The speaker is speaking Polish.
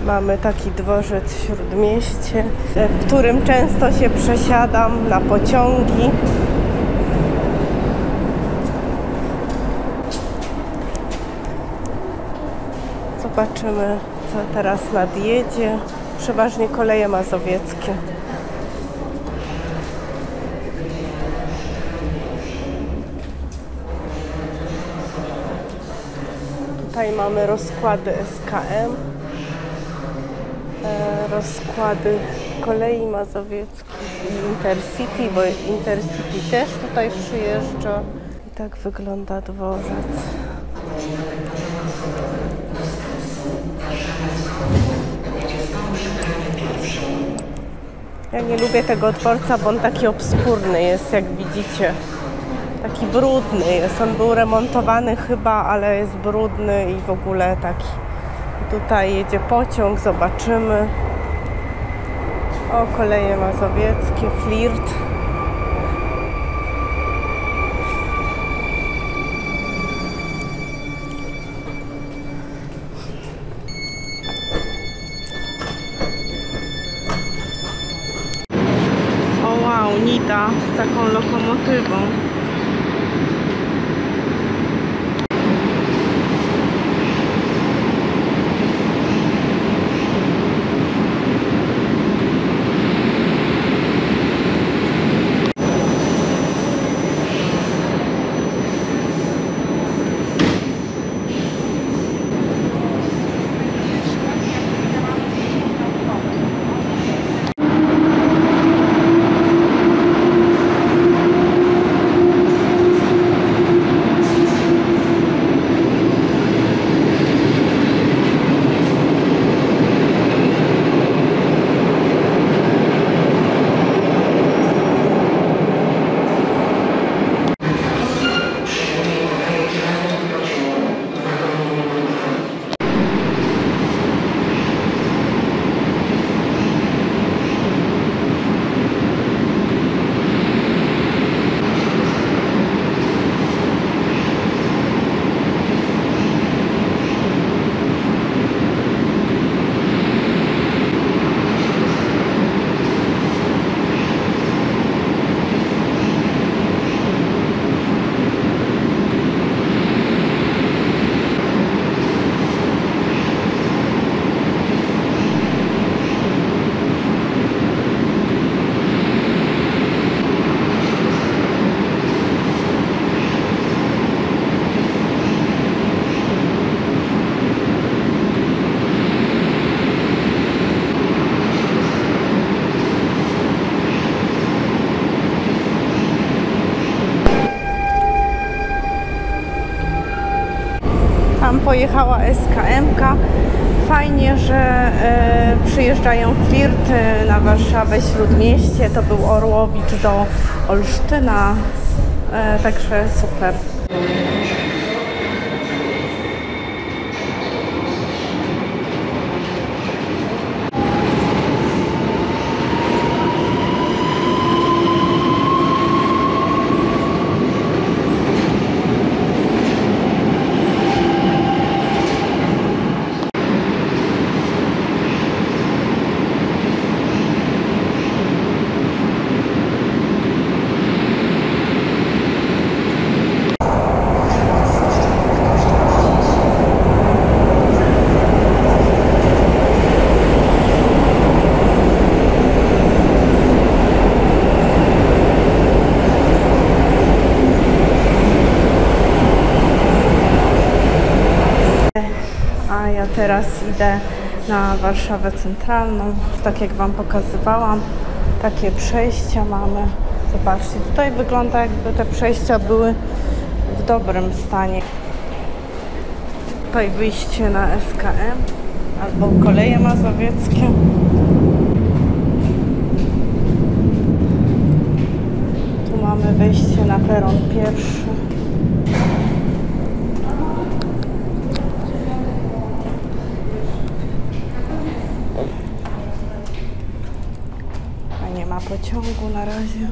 Mamy taki dworzec w Śródmieście, w którym często się przesiadam na pociągi. Zobaczymy, co teraz nadjedzie. Przeważnie koleje mazowieckie. Tutaj mamy rozkłady SKM, rozkłady kolei mazowieckich i Intercity, bo Intercity też tutaj przyjeżdża. I tak wygląda dworzec. Ja nie lubię tego dworca, bo on taki obskurny jest, jak widzicie. Taki brudny jest. On był remontowany chyba, ale jest brudny i w ogóle taki. Tutaj jedzie pociąg, zobaczymy. O, koleje mazowieckie, Flirt. O wow, Nida z taką lokomotywą. Tam pojechała SKM-ka. Fajnie, że przyjeżdżają Flirt na Warszawę Śródmieście. To był Orłowicz do Olsztyna. Także super. A ja teraz idę na Warszawę Centralną, tak jak Wam pokazywałam. Takie przejścia mamy. Zobaczcie, tutaj wygląda, jakby te przejścia były w dobrym stanie. Tutaj wyjście na SKM albo koleje mazowieckie. Tu mamy wejście na peron pierwszy. A nie ma pociągu na razie.